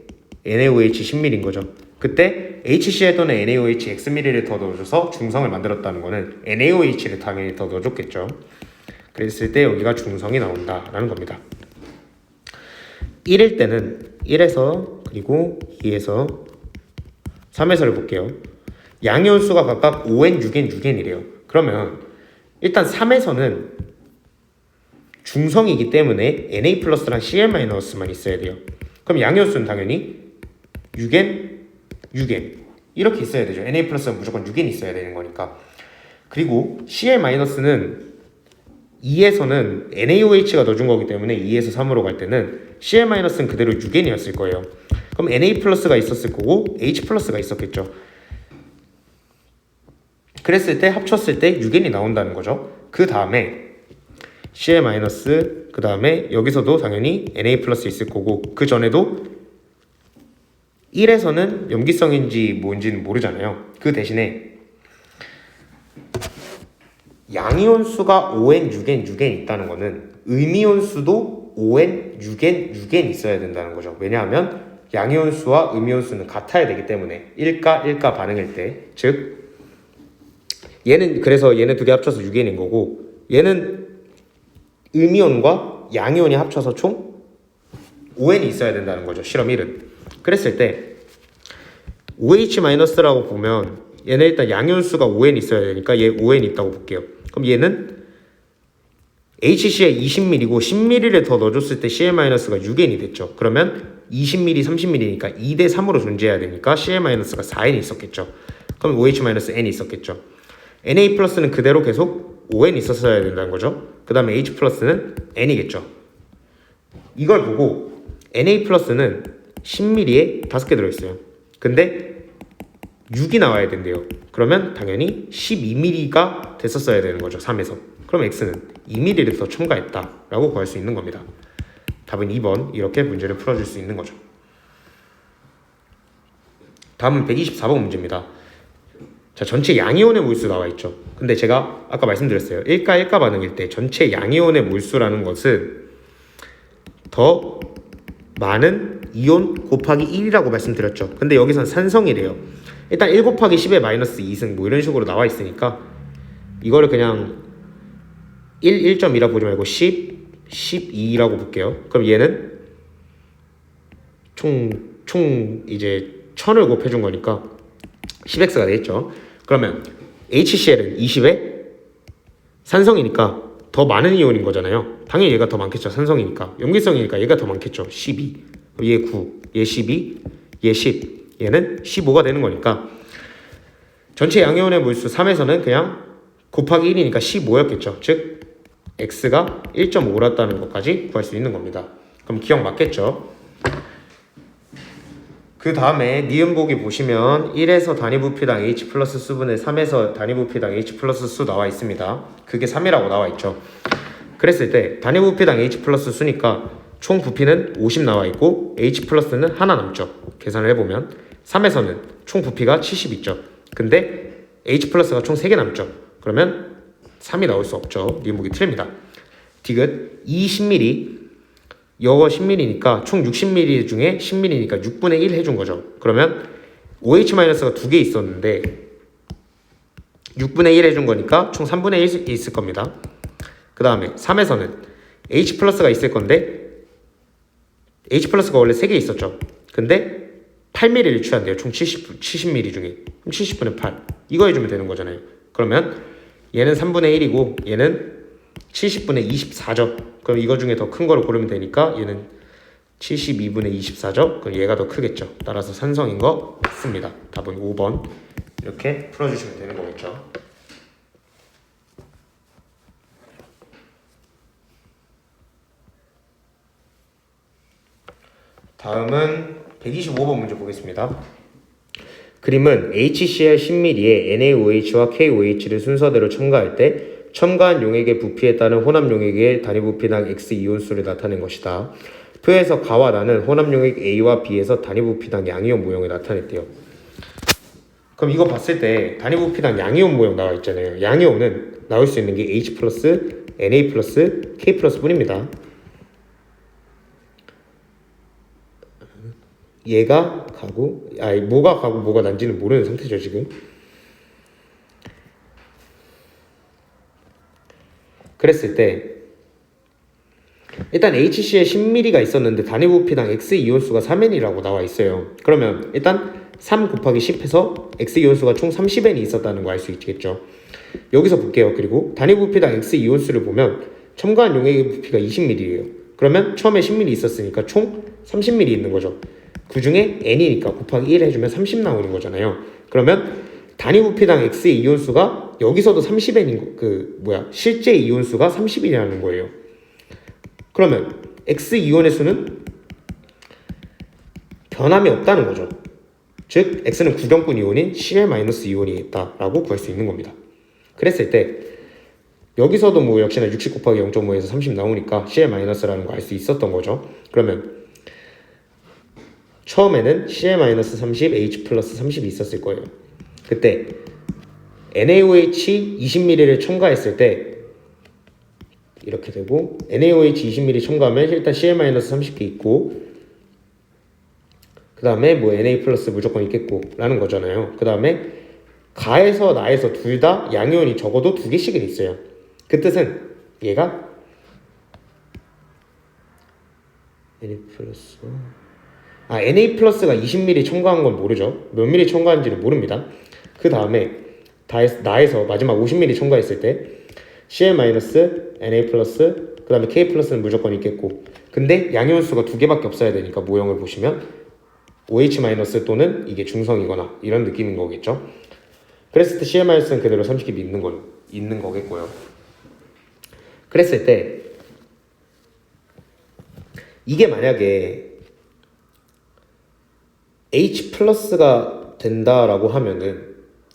NaOH 10ml인 거죠. 그때 HCl 또는 NaOH Xml를 더 넣어줘서 중성을 만들었다는 거는 NaOH를 당연히 더 넣어줬겠죠. 그랬을 때 여기가 중성이 나온다라는 겁니다. 1일 때는 1에서 그리고 2에서 3에서를 볼게요. 양이온수가 각각 5n, 6n, 6n이래요. 그러면 일단 3에서는 중성이기 때문에 Na 플러스랑 Cl-만 있어야 돼요. 그럼 양이온수는 당연히 6n, 6n 이렇게 있어야 되죠. Na 플러스는 무조건 6n 있어야 되는 거니까. 그리고 Cl-는 2에서는 NaOH가 넣어준 거기 때문에 2에서 3으로 갈 때는 Cl-는 그대로 6n이었을 거예요. 그럼 Na 플러스가 있었을 거고 H 플러스가 있었겠죠. 그랬을 때 합쳤을 때 6n이 나온다는 거죠. 그 다음에 Cl- 그 다음에 여기서도 당연히 Na 플러스 있을 거고 그 전에도 1에서는 염기성인지 뭔지는 모르잖아요. 그 대신에 양이온수가 5n, 6n, 6n 있다는 거는 음이온수도 5n, 6n, 6n 있어야 된다는 거죠. 왜냐하면 양이온수와 음이온수는 같아야 되기 때문에 1가 반응일 때, 즉 그래서 얘는 두 개 합쳐서 6n인 거고, 얘는 음이온과 양이온이 합쳐서 총 5n이 있어야 된다는 거죠. 실험 1은. 그랬을 때 OH-라고 보면 얘는 일단 양이온수가 5n 있어야 되니까 얘 5n 있다고 볼게요. 그럼 얘는 HCl 20ml고 10ml를 더 넣어줬을 때 Cl-가 6n이 됐죠. 그러면 20ml, 30ml니까 2대 3으로 존재해야 되니까 Cl-가 4n이 있었겠죠. 그럼 OH-n이 있었겠죠. Na+는 그대로 계속 5n 있었어야 된다는 거죠. 그 다음에 H+는 n이겠죠. 이걸 보고 Na+는 10ml에 5개 들어있어요. 근데 6이 나와야 된대요. 그러면 당연히 12ml가 됐었어야 되는 거죠. 3에서. 그럼 X는 2ml를 더 첨가했다라고 구할 수 있는 겁니다. 답은 2번. 이렇게 문제를 풀어줄 수 있는 거죠. 다음은 124번 문제입니다. 자, 전체 양이온의 몰수 나와 있죠. 근데 제가 아까 말씀드렸어요. 1가 반응일 때 전체 양이온의 몰수라는 것은 더 많은 이온 곱하기 1이라고 말씀드렸죠. 근데 여기선 산성이래요. 일단 1 곱하기 10의 마이너스 2승 뭐 이런 식으로 나와 있으니까 이거를 그냥 1.2라고 보지 말고 10, 12라고 볼게요. 그럼 얘는 총 이제 1000을 곱해준 거니까 10x가 되겠죠. 그러면 HCl은 20에 산성이니까 더 많은 이온인 거잖아요. 당연히 얘가 더 많겠죠. 산성이니까. 염기성이니까 얘가 더 많겠죠. 12. 얘 9, 얘 12, 얘 10. 얘는 15가 되는 거니까 전체 양이온의 몰수 3에서는 그냥 곱하기 1이니까 15였겠죠. 즉 x가 1.5랐다는 것까지 구할 수 있는 겁니다. 그럼 기억 맞겠죠? 그 다음에 니은보기 보시면 1에서 단위부피당 H 플러스 수분의 3에서 단위부피당 H 플러스 수 나와 있습니다. 그게 3이라고 나와 있죠. 그랬을 때 단위부피당 H 플러스 수니까 총 부피는 50 나와 있고 H 플러스는 하나 남죠. 계산을 해보면 3에서는 총 부피가 70 있죠. 근데 H 플러스가 총 3개 남죠. 그러면 3이 나올 수 없죠. 니은보기 틀립니다. 디귿 20ml 여거 10ml니까 총 60ml 중에 10ml니까 6분의 1 해준 거죠. 그러면 OH-가 2개 있었는데 6분의 1 해준 거니까 총 3분의 1 있을 겁니다. 그 다음에 3에서는 H+가 있을 건데 H+가 원래 3개 있었죠. 근데 8ml를 취한대요. 총 70ml 중에. 그럼 70분의 8. 이거 해주면 되는 거잖아요. 그러면 얘는 3분의 1이고 얘는 70분의 24죠. 그럼 이거 중에 더 큰 거를 고르면 되니까 얘는 72분의 24죠. 그럼 얘가 더 크겠죠. 따라서 산성인 거 맞습니다. 답은 5번. 이렇게 풀어주시면 되는 거겠죠. 다음은 125번 문제 보겠습니다. 그림은 HCl 10ml에 NaOH와 KOH를 순서대로 첨가할 때 첨가한 용액의 부피에 따른 혼합 용액의 단위 부피당 X 이온수를 나타낸 것이다. 표에서 가와 나는 혼합 용액 A와 B에서 단위 부피당 양이온 모형을 나타냈대요. 그럼 이거 봤을 때 단위 부피당 양이온 모형 나와 있잖아요. 양이온은 나올 수 있는 게 H+, Na+, K+ 뿐입니다. 얘가 가고, 뭐가 가고 뭐가 난지는 모르는 상태죠, 지금. 그랬을 때 일단 HC에 10ml가 있었는데 단위 부피당 X 이온수가 3n이라고 나와 있어요. 그러면 일단 3 곱하기 10해서 X 이온수가 총 30n이 있었다는 거 알 수 있겠죠. 여기서 볼게요. 그리고 단위 부피당 X 이온수를 보면 첨가한 용액의 부피가 20ml예요. 그러면 처음에 10ml 있었으니까 총 30ml 있는 거죠. 그 중에 n이니까 곱하기 1 해주면 30 나오는 거잖아요. 그러면 단위 부피당 X의 이온수가 여기서도 30n인 실제 이온수가 30이라는 거예요. 그러면 X 이온의 수는 변함이 없다는 거죠. 즉 X는 구경분 이온인 Cl-이온이 있다라고 구할 수 있는 겁니다. 그랬을 때 여기서도 뭐 역시나 60 곱하기 0.5에서 30 나오니까 Cl-라는 거 알 수 있었던 거죠. 그러면 처음에는 Cl-30, H+30이 있었을 거예요. 그때 NaOH 20ml를 첨가했을 때 이렇게 되고 NaOH 20ml 첨가하면 일단 Cl-30개 있고 그 다음에 뭐 Na 플러스 무조건 있겠고 라는 거잖아요. 그 다음에 가에서 나에서 둘 다 양이온이 적어도 2개씩은 있어요. 그 뜻은 얘가 Na 플러스 Na 플러스가 20ml 첨가한 건 모르죠. 몇 ml 첨가한지는 모릅니다. 그 다음에 나에서 마지막 50ml 첨가했을 때 Cl-, Na+, 그 다음에 K+는 무조건 있겠고 근데 양이온 수가 2개밖에 없어야 되니까 모형을 보시면 OH- 또는 이게 중성이거나 이런 느낌인 거겠죠. 그랬을 때 Cl-는 그대로 30개 있는 거겠고요. 그랬을 때 이게 만약에 H+가 된다라고 하면은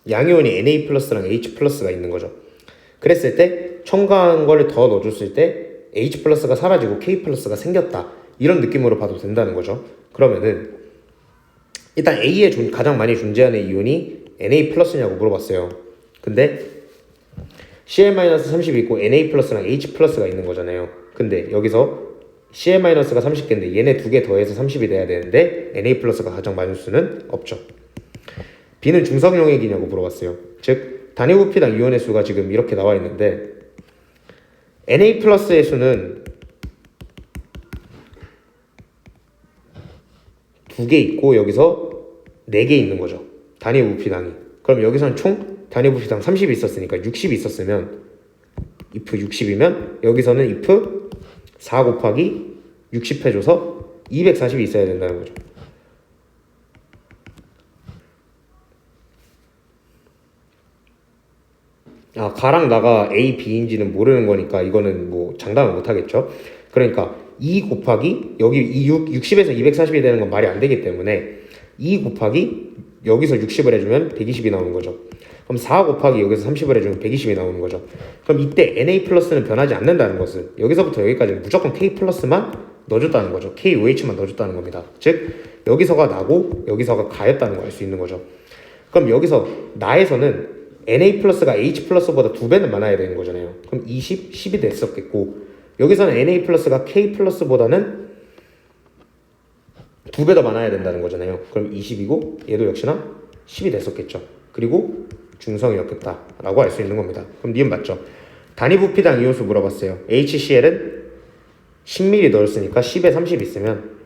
양이온이 Na+랑 H+가 있는 거죠. 그랬을 때 첨가한 거를 더 넣어줬을 때 H+가 사라지고 K+가 생겼다 이런 느낌으로 봐도 된다는 거죠. 그러면은 일단 A에 가장 많이 존재하는 이온이 Na+냐고 물어봤어요. 근데 Cl-30이 있고 Na+랑 H+가 있는 거잖아요. 근데 여기서 Cl-가 30개인데 얘네 2개 더해서 30이 돼야 되는데 Na+가 가장 많은 수는 없죠. B는 중성 용액이냐고 물어봤어요. 즉 단위 부피당 이온의 수가 지금 이렇게 나와 있는데 Na+의 수는 2개 있고 여기서 4개 있는 거죠. 단위 부피당이. 그럼 여기서는 총 단위 부피당 30이 있었으니까 60이 있었으면 if 60이면 여기서는 if 4 곱하기 60 해줘서 240이 있어야 된다는 거죠. 가랑 나가 A, B인지는 모르는 거니까 이거는 뭐 장담을 못 하겠죠. 그러니까 2 곱하기 여기 60에서 240이 되는 건 말이 안 되기 때문에 2 곱하기 여기서 60을 해주면 120이 나오는 거죠. 그럼 4 곱하기 여기서 30을 해주면 120이 나오는 거죠. 그럼 이때 Na+는 변하지 않는다는 것은 여기서부터 여기까지는 무조건 K+만 넣어줬다는 거죠. KOH만 넣어줬다는 겁니다. 즉 여기서가 나고 여기서가 가였다는 걸 알 수 있는 거죠. 그럼 여기서 나에서는 Na+가 H+보다 2배는 많아야 되는 거잖아요. 그럼 20, 10이 됐었겠고 여기서는 Na+가 K+보다는 2배 더 많아야 된다는 거잖아요. 그럼 20이고 얘도 역시나 10이 됐었겠죠. 그리고 중성이었겠다라고 알 수 있는 겁니다. 그럼 니은 맞죠? 단위 부피당 이온수 물어봤어요. HCl은 10ml 넣었으니까 10에 30 있으면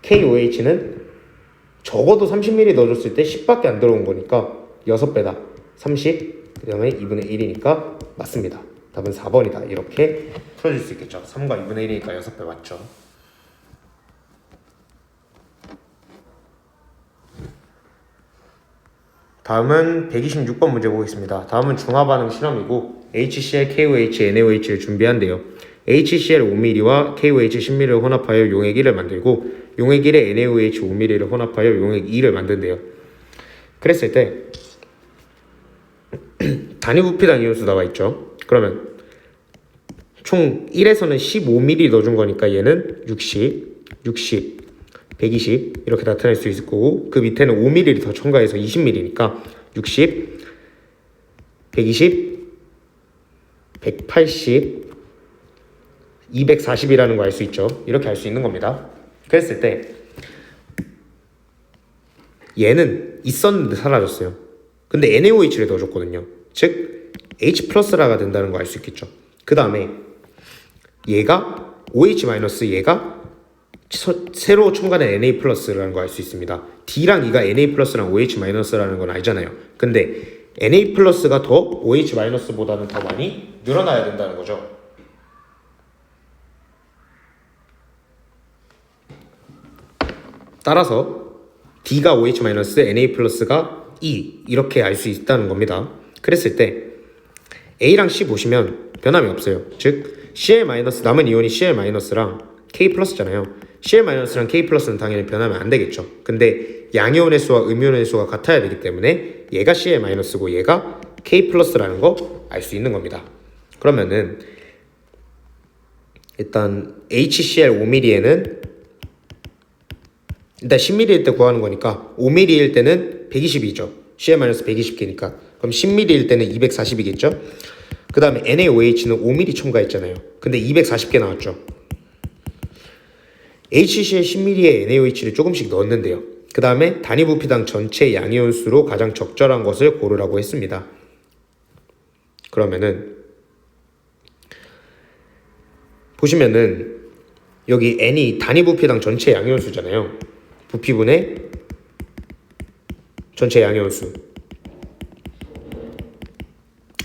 KOH는 적어도 30ml 넣어줬을 때 10밖에 안 들어온 거니까 6배다. 30, 그 다음에 2분의 1이니까 맞습니다. 답은 4번이다. 이렇게 풀어줄 수 있겠죠. 3과 2분의 1이니까 6배 맞죠. 다음은 126번 문제 보겠습니다. 다음은 중화반응 실험이고 HCl, KOH, NaOH를 준비한대요. HCl 5ml와 KOH 10ml를 혼합하여 용액 1을 만들고 용액 1에 NaOH 5ml를 혼합하여 용액 2를 만든대요. 그랬을 때 단위 부피당 이온수 나와 있죠. 그러면 총 1에서는 15ml 넣어준 거니까 얘는 60, 120 이렇게 나타낼 수 있을 거고 그 밑에는 5ml 더 첨가해서 20ml니까 60, 120, 180, 240이라는 거 알 수 있죠. 이렇게 알 수 있는 겁니다. 그랬을 때 얘는 있었는데 사라졌어요. 근데 NaOH를 넣어줬거든요. 즉 H+가 된다는 거 알 수 있겠죠. 그 다음에 얘가 OH- 얘가 새로 첨가된 Na+라는 거 알 수 있습니다. D랑 E가 Na+랑 OH-라는 건 알잖아요. 근데 Na+가 더 OH-보다는 더 많이 늘어나야 된다는 거죠. 따라서 D가 OH-, Na+가 E 이렇게 알 수 있다는 겁니다. 그랬을 때 A랑 C 보시면 변함이 없어요. 즉 Cl- 남은 이온이 Cl-랑 K+잖아요. Cl-랑 K+는 당연히 변하면 안 되겠죠. 근데 양이온의 수와 음이온의 수가 같아야 되기 때문에 얘가 Cl-고 얘가 K+라는 거 알 수 있는 겁니다. 그러면은 일단 HCl 5ml에는 일단 10ml일 때 구하는 거니까 5ml일 때는 120이죠. Cl- 120개니까 그럼 10ml일 때는 240이겠죠? 그 다음에 NaOH는 5ml 첨가했잖아요. 근데 240개 나왔죠. HCl 10ml에 NaOH를 조금씩 넣었는데요. 그 다음에 단위 부피당 전체 양이온수로 가장 적절한 것을 고르라고 했습니다. 그러면은 보시면은 여기 N이 단위 부피당 전체 양이온수잖아요. 부피분의 전체 양이온수.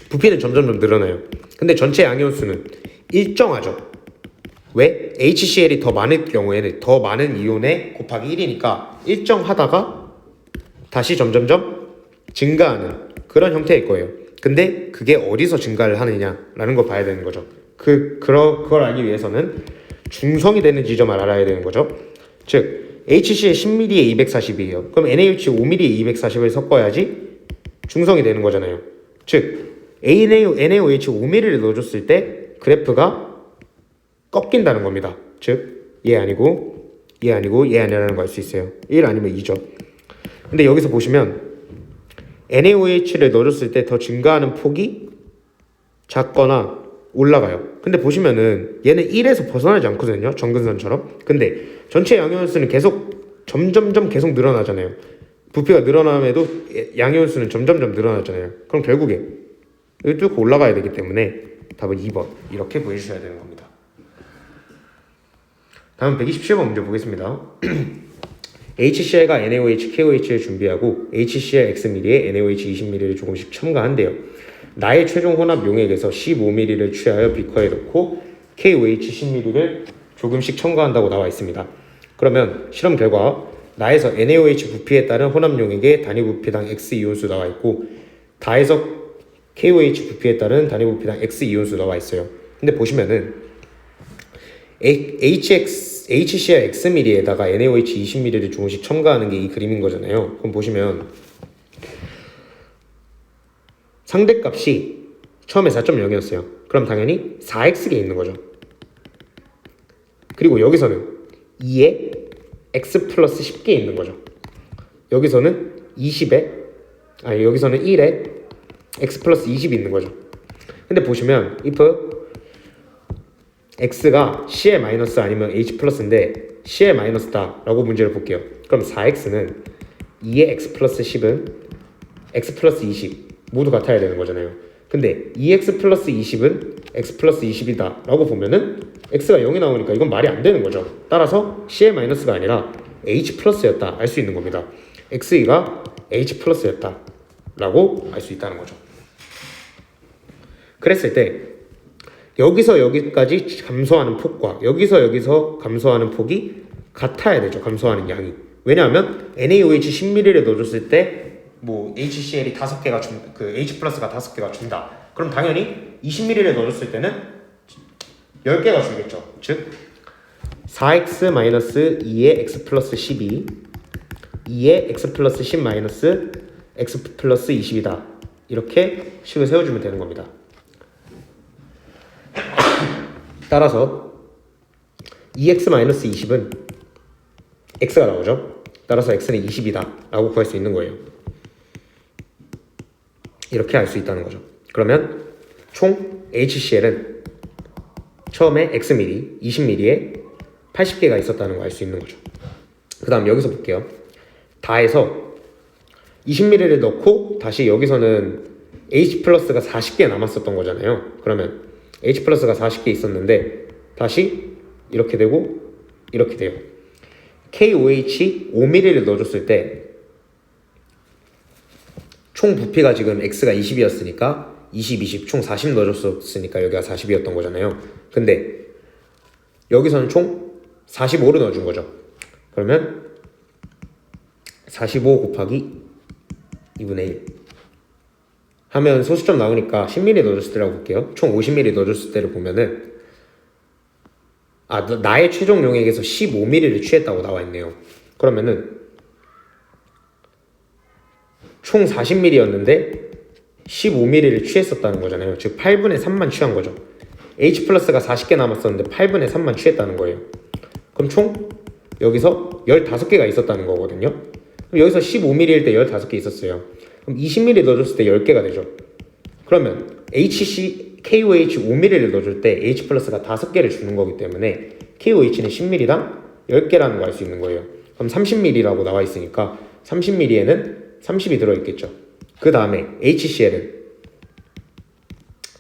부피는 점점점 늘어나요. 근데 전체 양이온수는 일정하죠. 왜? HCl이 더 많을 경우에는 더 많은 이온에 곱하기 1이니까 일정하다가 다시 점점점 증가하는 그런 형태일 거예요. 근데 그게 어디서 증가를 하느냐라는 걸 봐야 되는 거죠. 그걸 알기 위해서는 중성이 되는 지점을 알아야 되는 거죠. 즉 HCl 10ml에 240이에요. 그럼 NaOH 5ml에 240을 섞어야지 중성이 되는 거잖아요. 즉 NaOH 5ml를 넣어줬을 때 그래프가 꺾인다는 겁니다. 즉 얘 아니고 얘 아니라는 거 알 수 있어요. 1 아니면 2죠. 근데 여기서 보시면 NaOH를 넣어줬을 때 더 증가하는 폭이 작거나 올라가요. 근데 보시면은 얘는 1에서 벗어나지 않거든요. 정근선처럼. 근데 전체 양이온수는 점점점 계속 늘어나잖아요. 부피가 늘어남에도 양이온수는 점점점 늘어나잖아요. 그럼 결국에 여기 뚫고 올라가야 되기 때문에 답은 2번 이렇게 보여주셔야 되는 겁니다. 다음 127번 문제 보겠습니다. HCl과 NaOH, KOH를 준비하고 HCl Xml에 NaOH 20ml를 조금씩 첨가한대요. 나의 최종 혼합 용액에서 15ml를 취하여 비커에 넣고 KOH 10ml를 조금씩 첨가한다고 나와 있습니다. 그러면 실험 결과 나에서 NaOH 부피에 따른 혼합 용액의 단위 부피당 X 이온수 나와 있고 다에서 KOH 부피에 따른 단위 부피당 X 이온수 나와 있어요. 근데 보시면은 HCl Xml에다가 NaOH 20ml를 조금씩 첨가하는 게 이 그림인 거잖아요. 그럼 보시면 상대값이 처음에 4.0이었어요. 그럼 당연히 4x가 있는 거죠. 그리고 여기서는 2에 x 플러스 10개 있는 거죠. 여기서는 1에 x 플러스 20이 있는 거죠. 근데 보시면 if x가 cl 마이너스 아니면 h 플러스인데 cl 마이너스다 라고 문제를 볼게요. 그럼 4x는 2의 x 플러스 10은 x 플러스 20 모두 같아야 되는 거잖아요. 근데 2x 플러스 20은 x 플러스 20이다 라고 보면은 x가 0이 나오니까 이건 말이 안 되는 거죠. 따라서 cl 마이너스가 아니라 h 플러스였다 알 수 있는 겁니다. x가 h 플러스였다 라고 알 수 있다는 거죠. 그랬을 때 여기서 여기까지 감소하는 폭과 여기서 감소하는 폭이 같아야 되죠. 감소하는 양이. 왜냐하면 NaOH 10ml를 넣어줬을 때 뭐 HCl이 5개가 H 플러스가 5개가 준다. 그럼 당연히 20ml를 넣어줬을 때는 10개가 줄겠죠. 즉 4x 마이너스 2의 x 플러스 12 2의 x 플러스 10 마이너스 x 플러스 20이다. 이렇게 식을 세워주면 되는 겁니다. 따라서 2x 마이너스 20은 x가 나오죠. 따라서 x는 20이다 라고 구할 수 있는 거예요. 이렇게 알 수 있다는 거죠. 그러면 총 HCl은 처음에 Xml, 20ml에 80개가 있었다는 거 알 수 있는 거죠. 그 다음 여기서 볼게요. 다해서 20ml를 넣고 다시 여기서는 H 플러스가 40개 남았었던 거잖아요. 그러면 H 플러스가 40개 있었는데 다시 이렇게 되고 이렇게 돼요. KOH 5ml를 넣어줬을 때 총 부피가 지금 X가 20이었으니까 20, 총 40 넣어줬으니까 여기가 40이었던 거잖아요. 근데 여기서는 총 45를 넣어준 거죠. 그러면 45 곱하기 2분의 1 하면 소수점 나오니까 10ml 넣어줬을 때라고 볼게요. 총 50ml 넣어줬을 때를 보면은 나의 최종 용액에서 15ml를 취했다고 나와 있네요. 그러면은 총 40ml였는데 15ml를 취했었다는 거잖아요. 즉 8분의 3만 취한 거죠. H 플러스가 40개 남았었는데 8분의 3만 취했다는 거예요. 그럼 총 여기서 15개가 있었다는 거거든요. 그럼 여기서 15ml일 때 15개 있었어요. 그럼 20ml 넣어줬을 때 10개가 되죠. 그러면 KOH 5ml를 넣어줄 때 H 플러스가 5개를 주는 거기 때문에 KOH는 10ml당 10개라는 거 알 수 있는 거예요. 그럼 30ml라고 나와 있으니까 30ml에는 30이 들어있겠죠. 그 다음에 HCl은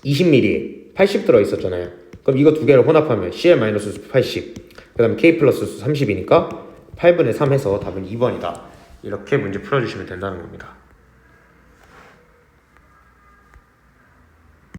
20ml에 80 들어있었잖아요. 그럼 이거 두 개를 혼합하면 Cl-수 80, 그 다음에 K 플러스 수 30이니까 8분의 3 해서 답은 2번이다. 이렇게 문제 풀어주시면 된다는 겁니다.